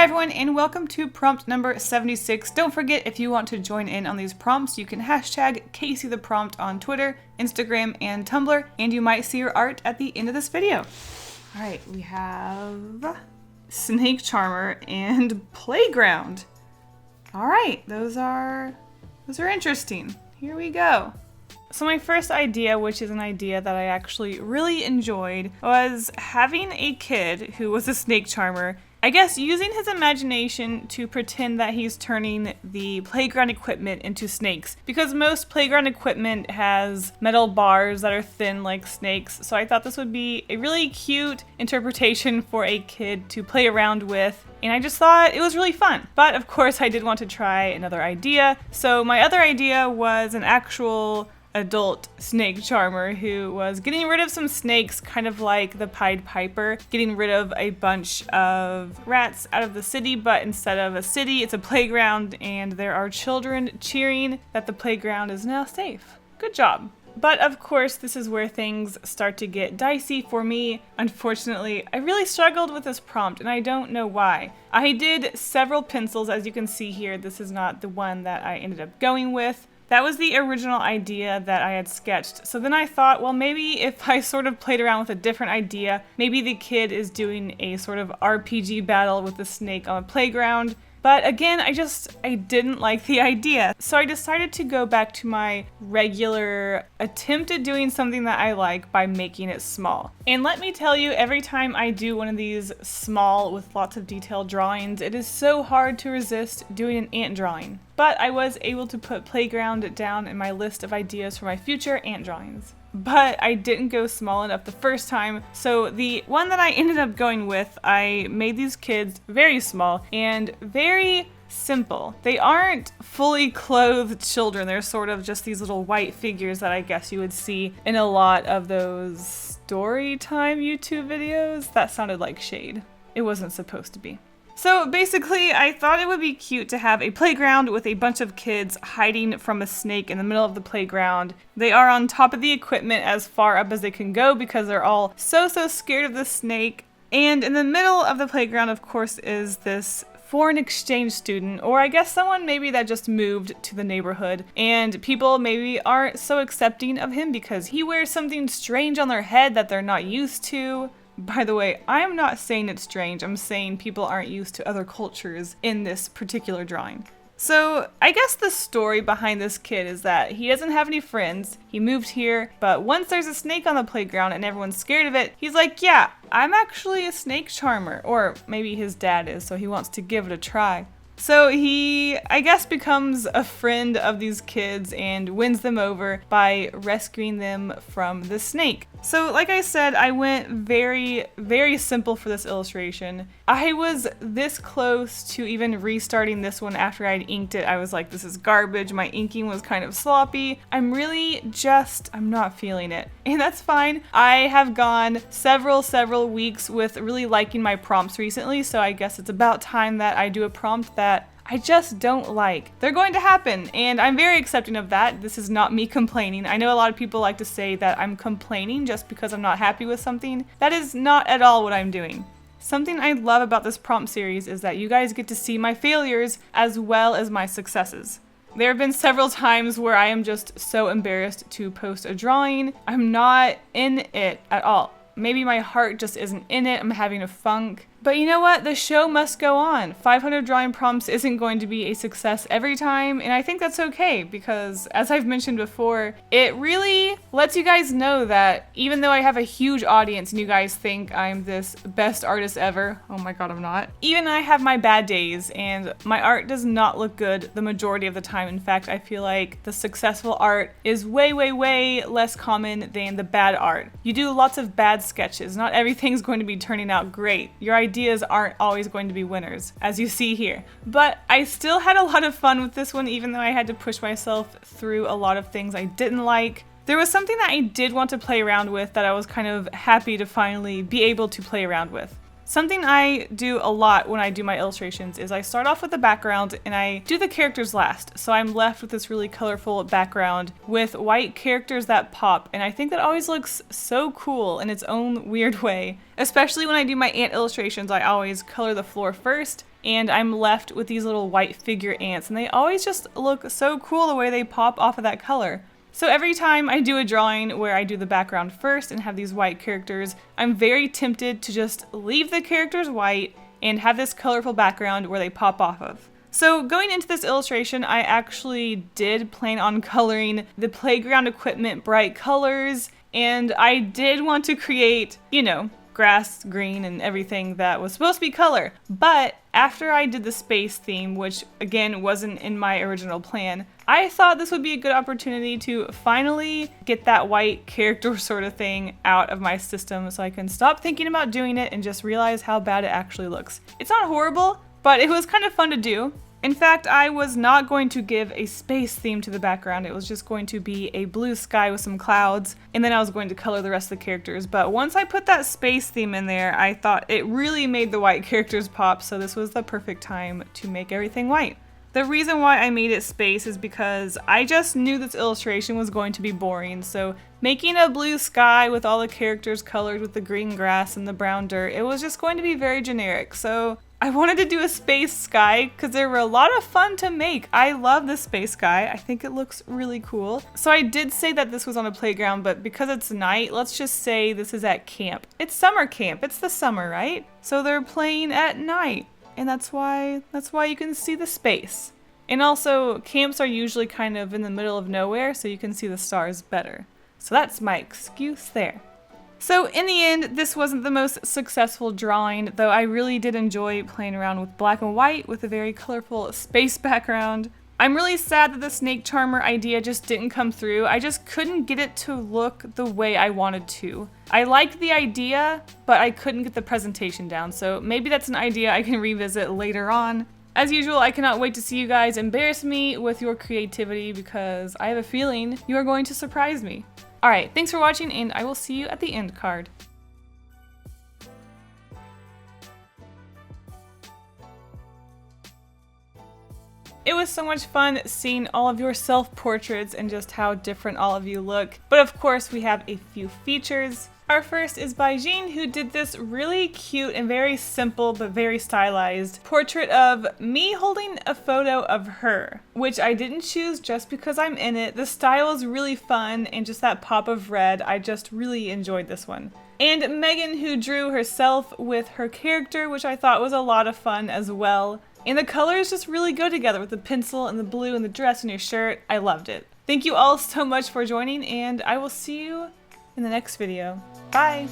everyone, and welcome to prompt number 76. Don't forget, if you want to join in on these prompts, you can hashtag Kasey the prompt on Twitter, Instagram, and Tumblr, and you might see your art at the end of this video. All right, we have Snake Charmer and Playground. All right, those are interesting. Here we go. So my first idea, which is an idea that I actually really enjoyed, was having a kid who was a snake charmer, I guess using his imagination to pretend that he's turning the playground equipment into snakes, because most playground equipment has metal bars that are thin like snakes, so I thought this would be a really cute interpretation for a kid to play around with, and I just thought it was really fun. But of course I did want to try another idea, so my other idea was an actual adult snake charmer who was getting rid of some snakes, kind of like the Pied Piper, getting rid of a bunch of rats out of the city, but instead of a city, it's a playground, and there are children cheering that the playground is now safe. Good job. But of course, this is where things start to get dicey for me. Unfortunately, I really struggled with this prompt, and I don't know why. I did several pencils, as you can see here. This is not the one that I ended up going with. That was the original idea that I had sketched. So then I thought, well, maybe if I sort of played around with a different idea, maybe the kid is doing a sort of RPG battle with the snake on a playground. But again, I didn't like the idea. So I decided to go back to my regular attempt at doing something that I like by making it small. And let me tell you, every time I do one of these small with lots of detailed drawings, it is so hard to resist doing an ant drawing. But I was able to put playground down in my list of ideas for my future ant drawings. But I didn't go small enough the first time, so the one that I ended up going with, I made these kids very small and very simple. They aren't fully clothed children, they're sort of just these little white figures that I guess you would see in a lot of those story time YouTube videos. That sounded like shade. It wasn't supposed to be. So basically, I thought it would be cute to have a playground with a bunch of kids hiding from a snake in the middle of the playground. They are on top of the equipment as far up as they can go because they're all so scared of the snake. And in the middle of the playground, of course, is this foreign exchange student, or I guess someone maybe that just moved to the neighborhood, and people maybe aren't so accepting of him because he wears something strange on their head that they're not used to. By the way, I'm not saying it's strange, I'm saying people aren't used to other cultures in this particular drawing. So I guess the story behind this kid is that he doesn't have any friends, he moved here, but once there's a snake on the playground and everyone's scared of it, he's like, yeah, I'm actually a snake charmer, or maybe his dad is, so he wants to give it a try. So he, I guess, becomes a friend of these kids and wins them over by rescuing them from the snake. So like I said, I went very simple for this illustration. I was this close to even restarting this one after I'd inked it. I was like, this is garbage. My inking was kind of sloppy. I'm not feeling it. And that's fine. I have gone several weeks with really liking my prompts recently, so I guess it's about time that I do a prompt that I just don't like. They're going to happen, and I'm very accepting of that. This is not me complaining. I know a lot of people like to say that I'm complaining just because I'm not happy with something. That is not at all what I'm doing. Something I love about this prompt series is that you guys get to see my failures as well as my successes. There have been several times where I am just so embarrassed to post a drawing. I'm not in it at all. Maybe my heart just isn't in it. I'm having a funk. But you know what? The show must go on. 500 drawing prompts isn't going to be a success every time, and I think that's okay because, as I've mentioned before, it really lets you guys know that even though I have a huge audience and you guys think I'm this best artist ever, oh my god, I'm not. Even I have my bad days, and my art does not look good the majority of the time. In fact, I feel like the successful art is way less common than the bad art. You do lots of bad sketches. Not everything's going to be turning out great. Your ideas aren't always going to be winners, as you see here. But I still had a lot of fun with this one, even though I had to push myself through a lot of things I didn't like. There was something that I did want to play around with that I was kind of happy to finally be able to play around with. Something I do a lot when I do my illustrations is I start off with the background and I do the characters last. So I'm left with this really colorful background with white characters that pop, and I think that always looks so cool in its own weird way. Especially when I do my ant illustrations, I always color the floor first, and I'm left with these little white figure ants, and they always just look so cool the way they pop off of that color. So every time I do a drawing where I do the background first and have these white characters, I'm very tempted to just leave the characters white and have this colorful background where they pop off of. So going into this illustration, I actually did plan on coloring the playground equipment bright colors, and I did want to create, you know, grass, green, and everything that was supposed to be color. But after I did the space theme, which again wasn't in my original plan, I thought this would be a good opportunity to finally get that white character sort of thing out of my system so I can stop thinking about doing it and just realize how bad it actually looks. It's not horrible, but it was kind of fun to do. In fact, I was not going to give a space theme to the background. It was just going to be a blue sky with some clouds, and then I was going to color the rest of the characters. But once I put that space theme in there, I thought it really made the white characters pop, so this was the perfect time to make everything white. The reason why I made it space is because I just knew this illustration was going to be boring, so making a blue sky with all the characters colored with the green grass and the brown dirt, it was just going to be very generic. So I wanted to do a space sky because they were a lot of fun to make. I love this space sky. I think it looks really cool. So I did say that this was on a playground, but because it's night, let's just say this is at camp. It's summer camp. It's the summer, right? So they're playing at night, and that's why you can see the space. And also, camps are usually kind of in the middle of nowhere, so you can see the stars better. So that's my excuse there. So in the end, this wasn't the most successful drawing, though I really did enjoy playing around with black and white with a very colorful space background. I'm really sad that the snake charmer idea just didn't come through. I just couldn't get it to look the way I wanted to. I liked the idea, but I couldn't get the presentation down, so maybe that's an idea I can revisit later on. As usual, I cannot wait to see you guys embarrass me with your creativity because I have a feeling you are going to surprise me. Alright, thanks for watching, and I will see you at the end card. It was so much fun seeing all of your self-portraits and just how different all of you look. But of course, we have a few features. Our first is by Jean, who did this really cute and very simple but very stylized portrait of me holding a photo of her, which I didn't choose just because I'm in it. The style is really fun, and just that pop of red, I just really enjoyed this one. And Megan, who drew herself with her character, which I thought was a lot of fun as well. And the colors just really go together with the pencil and the blue and the dress and your shirt. I loved it. Thank you all so much for joining, and I will see you in the next video. Bye!